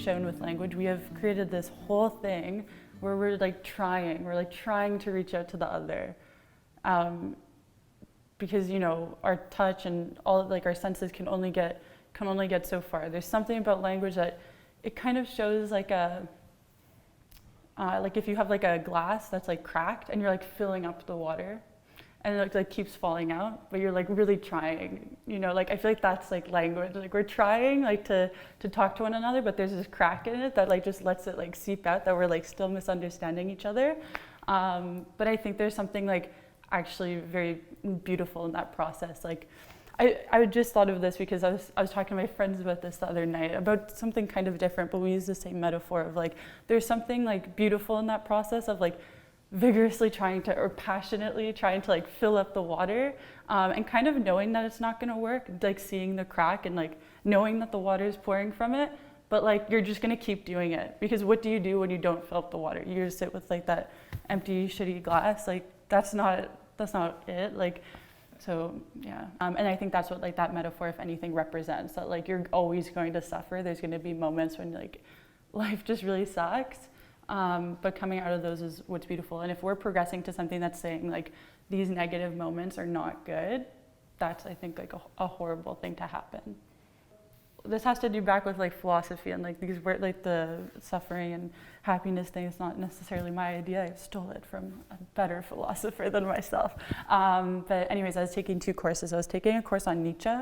shown with language. We have created this whole thing where we're like trying to reach out to the other. Because, you know, our touch and all like our senses can only get so far. There's something about language that it kind of shows like like if you have like a glass that's like cracked and you're like filling up the water and it like keeps falling out, but you're like really trying, you know, like I feel like that's like language. Like we're trying like to talk to one another, but there's this crack in it that like just lets it like seep out that we're like still misunderstanding each other. But I think there's something like actually very beautiful in that process. Like I just thought of this because I was talking to my friends about this the other night, about something kind of different, but we use the same metaphor of like, there's something like beautiful in that process of like vigorously trying to, or passionately trying to like fill up the water, and kind of knowing that it's not gonna work, like seeing the crack and like knowing that the water is pouring from it, but like you're just gonna keep doing it. Because what do you do when you don't fill up the water? You just sit with like that empty, shitty glass. Like that's not it. Like, so yeah, and I think that's what like that metaphor, if anything, represents, that like you're always going to suffer. There's going to be moments when like life just really sucks, but coming out of those is what's beautiful. And if we're progressing to something that's saying like these negative moments are not good, that's I think like a horrible thing to happen. This has to do back with like philosophy and like these were like the suffering and happiness thing is not necessarily my idea. I stole it from a better philosopher than myself. But anyways, I was taking two courses. I was taking a course on Nietzsche,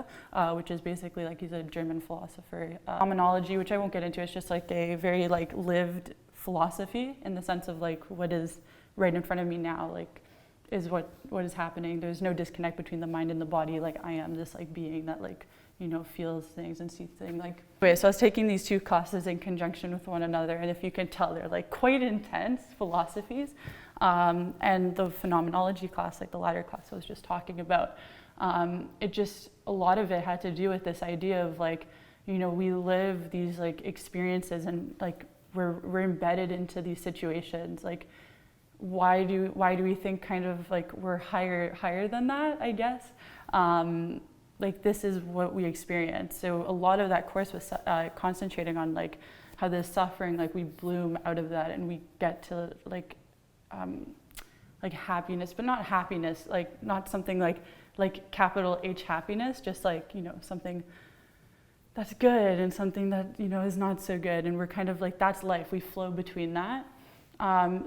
which is basically like he's a German philosopher. Phenomenology, which I won't get into, it's just like a very like lived philosophy in the sense of like what is right in front of me now, like is what is happening. There's no disconnect between the mind and the body. Like I am this like being that like, you know, feels things and sees things. Like, anyway, so I was taking these two classes in conjunction with one another, and if you can tell, they're like quite intense philosophies. And the phenomenology class, like the latter class I was just talking about, it just, a lot of it had to do with this idea of like, you know, we live these like experiences and like we're embedded into these situations. Like, why do we think kind of like we're higher than that, I guess? Like this is what we experience. So a lot of that course was concentrating on like how the suffering, like we bloom out of that and we get to like happiness, but not happiness, like not something like capital H happiness, just like, you know, something that's good and something that, you know, is not so good. And we're kind of like, that's life, we flow between that.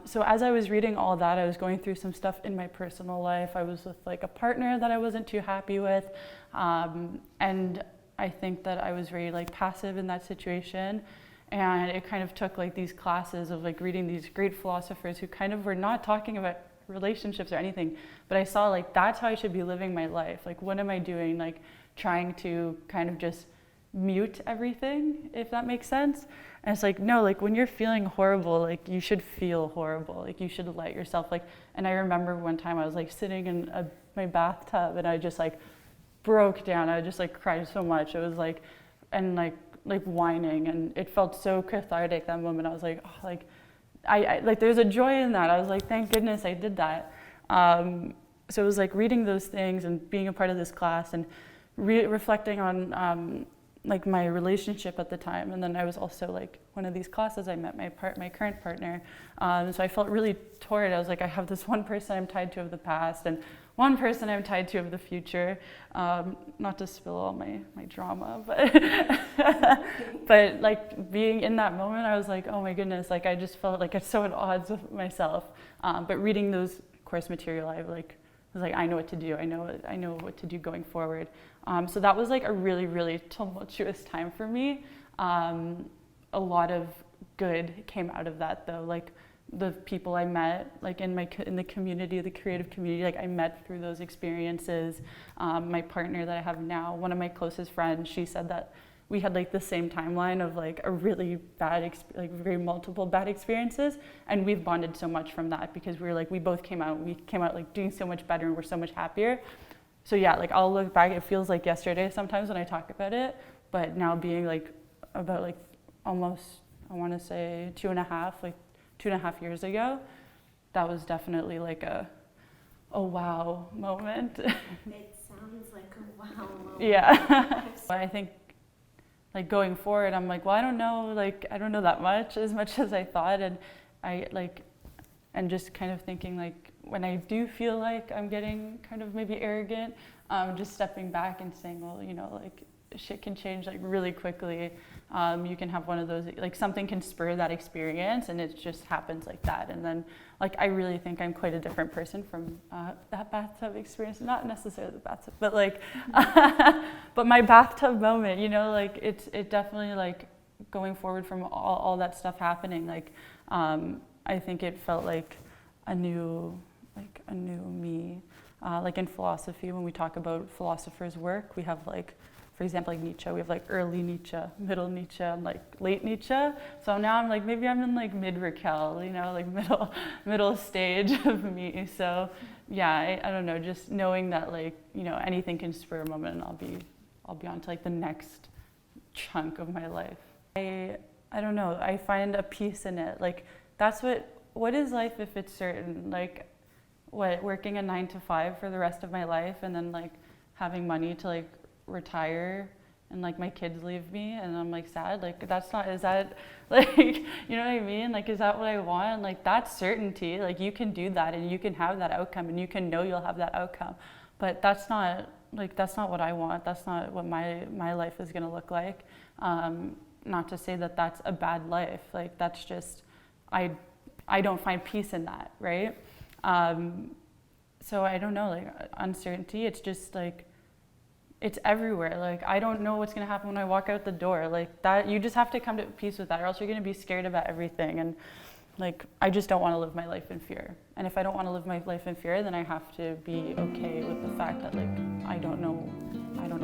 So as I was reading all that, I was going through some stuff in my personal life. I was with like a partner that I wasn't too happy with. And I think that I was very like passive in that situation. And it kind of took like these classes of like reading these great philosophers who kind of were not talking about relationships or anything, but I saw like, that's how I should be living my life. Like, what am I doing? Like trying to kind of just mute everything, if that makes sense. And it's like, no, like when you're feeling horrible, like you should feel horrible. Like you should let yourself like, and I remember one time I was like sitting in my bathtub and I just like broke down. I just like cried so much. It was like, and like whining, and it felt so cathartic that moment. I was like, oh, like, I like there's a joy in that. I was like, thank goodness I did that. So it was like reading those things and being a part of this class and reflecting on like my relationship at the time. And then I was also like, one of these classes I met my current partner. So I felt really torn. I was like, I have this one person I'm tied to of the past and one person I'm tied to of the future. Not to spill all my drama, but but like being in that moment, I was like, oh my goodness, like I just felt like it's so at odds with myself. But reading those course material, I was like, I know what to do. I know what to do going forward. So that was like a really, really tumultuous time for me. A lot of good came out of that though. Like the people I met, like in the community, the creative community, like I met through those experiences. My partner that I have now, one of my closest friends, she said that we had like the same timeline of like a really bad, like very multiple bad experiences, and we've bonded so much from that because we both came out like doing so much better and we're so much happier. So yeah, like I'll look back, it feels like yesterday sometimes when I talk about it, but now being like about like almost, I want to say 2.5 years ago, that was definitely like a wow moment. It sounds like a wow moment. Yeah. I think like going forward, I'm like, well, I don't know, like I don't know that much as I thought, and I like, and just kind of thinking like when I do feel like I'm getting kind of maybe arrogant, just stepping back and saying, well, you know, like shit can change like really quickly. You can have one of those, like something can spur that experience and it just happens like that. And then like, I really think I'm quite a different person from that bathtub experience, not necessarily the bathtub, but like, but my bathtub moment, you know, like it definitely like going forward from all that stuff happening, like, I think it felt like a new me. Like in philosophy, when we talk about philosophers' work, we have like, for example, like Nietzsche, we have like early Nietzsche, middle Nietzsche, and like late Nietzsche. So now I'm like, maybe I'm in like mid Raquel, you know, like middle stage of me. So yeah, I don't know, just knowing that like, you know, anything can spur a moment and I'll be on to like the next chunk of my life. I don't know, I find a peace in it. Like that's what is life if it's certain? Like what, working a 9 to 5 for the rest of my life and then like having money to like retire and like my kids leave me and I'm like sad, like that's not, is that like, you know what I mean, like is that what I want? Like that's certainty, like you can do that and you can have that outcome and you can know you'll have that outcome, but that's not what I want, that's not what my life is going to look like. Not to say that that's a bad life, like that's just, I don't find peace in that, right? So I don't know, like uncertainty, it's just like, it's everywhere. Like, I don't know what's gonna happen when I walk out the door. Like that, you just have to come to peace with that or else you're gonna be scared about everything. And like, I just don't wanna live my life in fear. And if I don't wanna live my life in fear, then I have to be okay with the fact that like, I don't know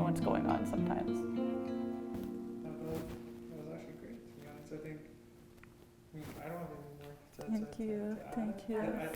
what's going on sometimes. That was actually great, to be honest. I think, I don't have any more to Thank you. add.